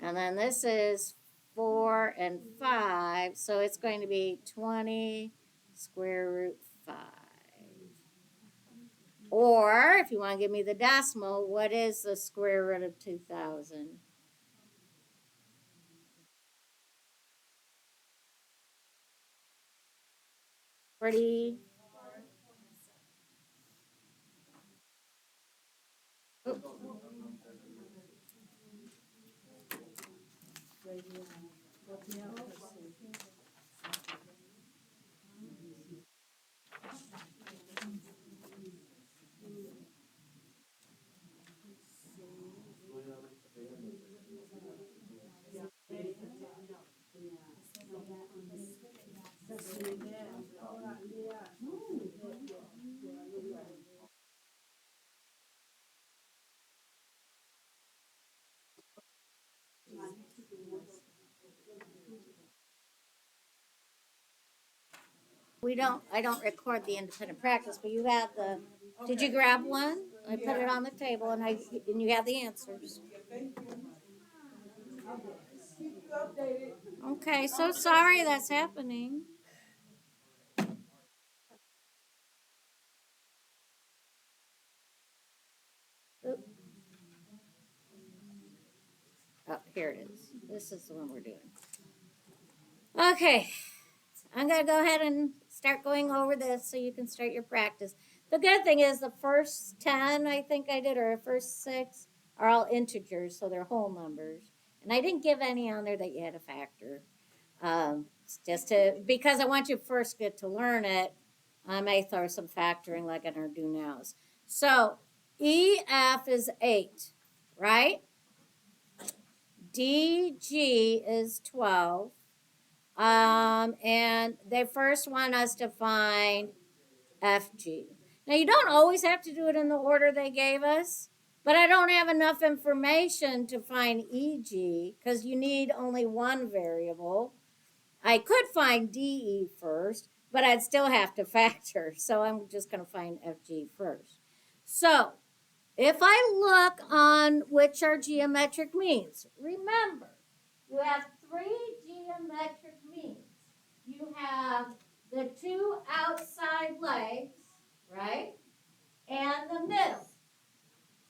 And then this is 4 and 5. So it's going to be 20 square root 5. Or if you want to give me the decimal, what is the square root of 2,000? 40. I don't record the independent practice, but you have did you grab one? I put it on the table and you have the answers. Keep you updated. Okay, so sorry that's happening. Oh, here it is. This is the one we're doing. Okay, I'm going to go ahead and start going over this so you can start your practice. The good thing is the first 10, I think I did, or the first 6 are all integers, so they're whole numbers. And I didn't give any on there that you had to factor. Because I want you first get to learn it, I may throw some factoring like in our do nows. So EF is 8, right? DG is 12. And they first want us to find FG. Now, you don't always have to do it in the order they gave us, but I don't have enough information to find EG because you need only one variable. I could find DE first, but I'd still have to factor. So I'm just going to find FG first. So if I look on which are geometric means, remember, you have three geometric means. You have the two outside legs, right? And the middle.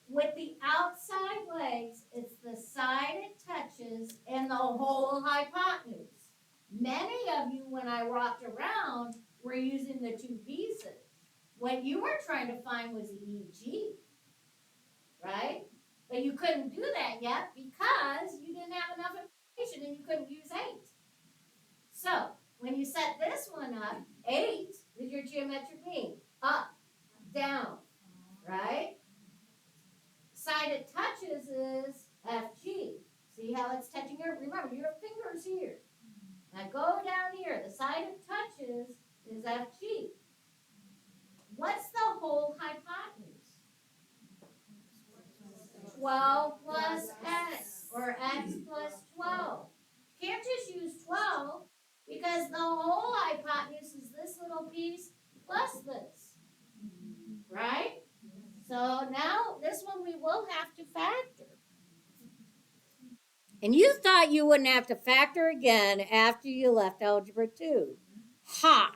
With the outside legs, it's the side it touches and the whole hypotenuse. Many of you, when I rocked around, were using the two pieces. What you were trying to find was EG, right? But you couldn't do that yet because you didn't have enough information and you couldn't use 8. So, when you set this one up, 8 is your geometric mean. Up, down, right? Side it touches is FG. See how it's touching your, remember, your finger's here. Now go down here. The side it touches is FG. What's the whole hypotenuse? 12 plus x, or x plus 12. Can't just use 12 because the whole hypotenuse is this little piece plus this, right? So now this one we will have to factor. And you thought you wouldn't have to factor again after you left Algebra 2. Ha!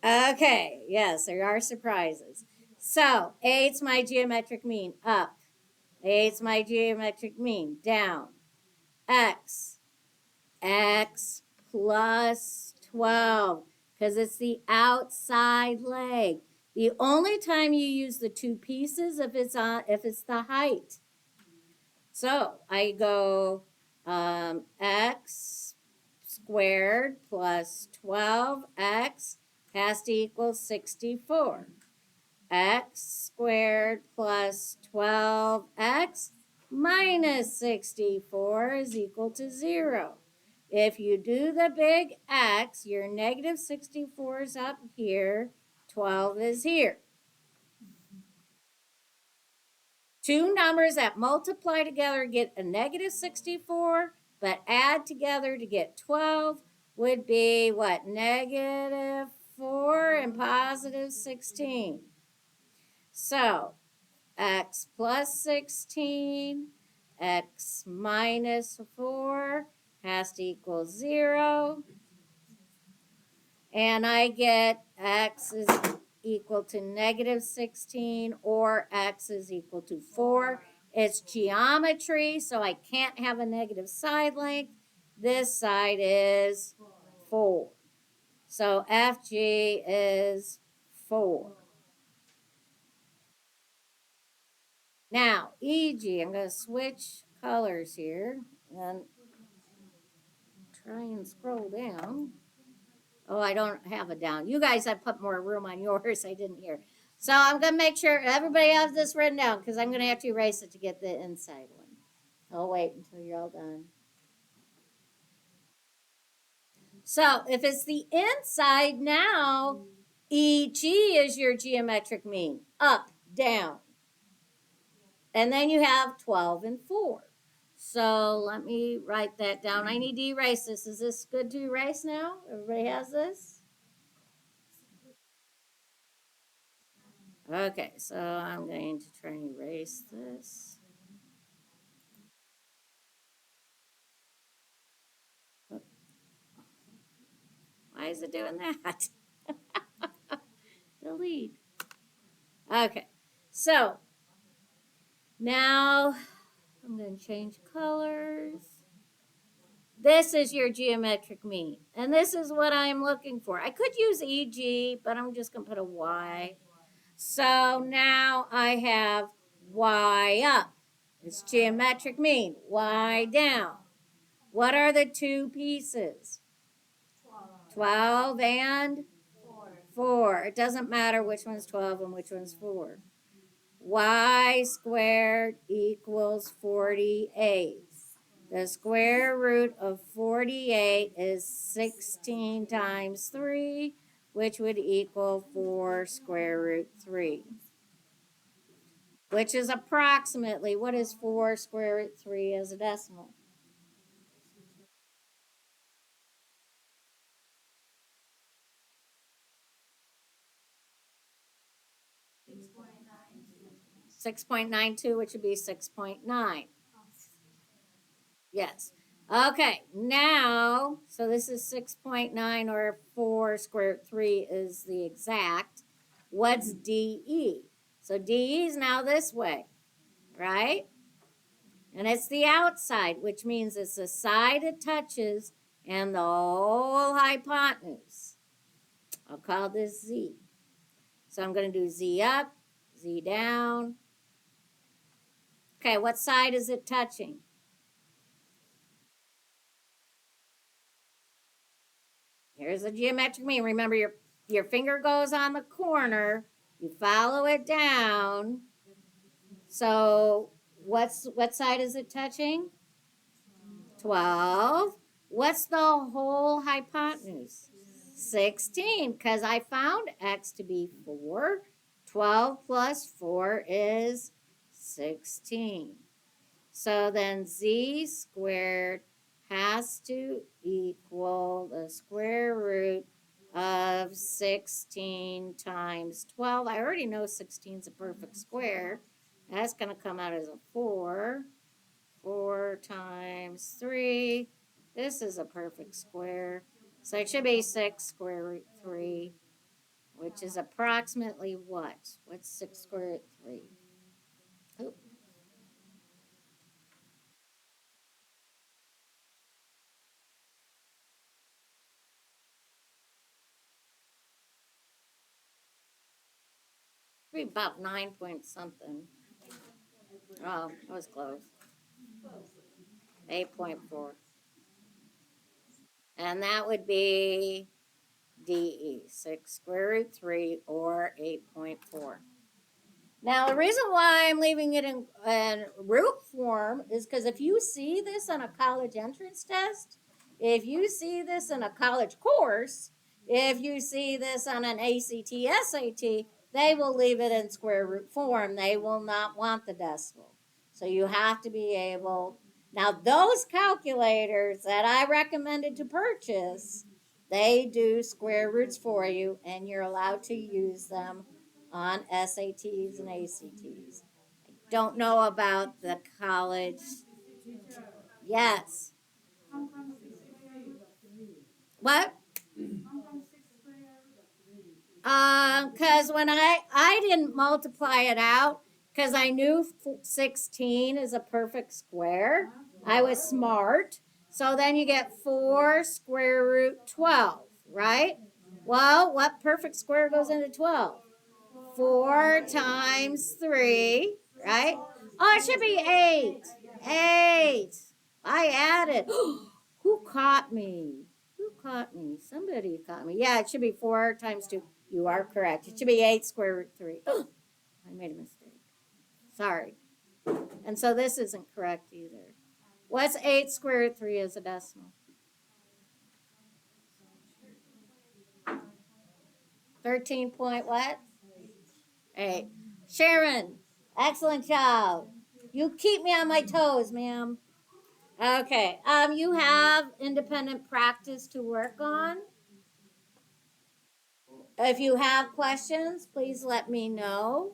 Okay, yes, there are surprises. So, 8's my geometric mean, up. 8's my geometric mean, down. X plus 12, because it's the outside leg. The only time you use the two pieces if it's the height. So I go x squared plus 12x has to equal 64. X squared plus 12x minus 64 is equal to 0. If you do the big X, your negative 64 is up here, 12 is here. Two numbers that multiply together get a negative 64, but add together to get 12 would be what? Negative 4 and positive 16. So, x plus 16, x minus 4 has to equal 0. And I get x is equal to negative 16 or x is equal to 4. It's geometry, so I can't have a negative side length. This side is 4. So FG is 4. Now, EG, I'm going to switch colors here and try and scroll down. Oh, I don't have it down. You guys have put more room on yours. I didn't hear. So I'm going to make sure everybody has this written down because I'm going to have to erase it to get the inside one. I'll wait until you're all done. So if it's the inside now, EG is your geometric mean. Up, down. And then you have 12 and 4. So let me write that down. I need to erase this. Is this good to erase now? Everybody has this? Okay, so I'm going to try and erase this. Why is it doing that? Delete. Okay, so now I'm going to change colors. This is your geometric mean, and this is what I'm looking for. I could use EG, but I'm just going to put a Y. So now I have Y up. It's geometric mean. Y down. What are the two pieces? 12 and 4. It doesn't matter which one's 12 and which one's 4. Y squared equals 48. The square root of 48 is 16 times 3, which would equal 4 square root 3, which is approximately, what is 4 square root 3 as a decimal? Six 6.92, which would be 6.9. Yes. Okay, now, so this is 6.9 or 4 square root 3 is the exact. What's DE? So DE is now this way, right? And it's the outside, which means it's the side it touches and the whole hypotenuse. I'll call this Z. So I'm going to do Z up, Z down. Okay, what side is it touching? Here's a geometric mean. Remember, your finger goes on the corner. You follow it down. So what side is it touching? 12. What's the whole hypotenuse? 16, because I found x to be 4. 12 plus 4 is 16. So then z squared has to equal the square root of 16 times 12. I already know 16 is a perfect square. That's going to come out as a 4. 4 times 3. This is a perfect square. So it should be 6 square root 3, which is approximately what? What's 6 square root 3? Oop. Be about 9 point something. Oh, that was close. 8.4. And that would be DE, 6 square root 3 or 8.4. Now, the reason why I'm leaving it in root form is because if you see this on a college entrance test, if you see this in a college course, if you see this on an ACT, SAT, they will leave it in square root form. They will not want the decimal. So you have to be able. Now, those calculators that I recommended to purchase, they do square roots for you, and you're allowed to use them on SATs and ACTs. I don't know about the college. Yes. What? Because when I didn't multiply it out because I knew 16 is a perfect square. I was smart. So then you get 4 square root 12, right? Well, what perfect square goes into 12? 4 times 3, right? Oh, it should be 8. 8. I added. Who caught me? Who caught me? Somebody caught me. Yeah, it should be 4 times 2. You are correct. It should be 8 square root 3. I made a mistake. Sorry. And so this isn't correct either. What's 8 square root 3 as a decimal? 13 point what? 8. Sharon, excellent job. You keep me on my toes, ma'am. Okay. You have independent practice to work on. If you have questions, please let me know.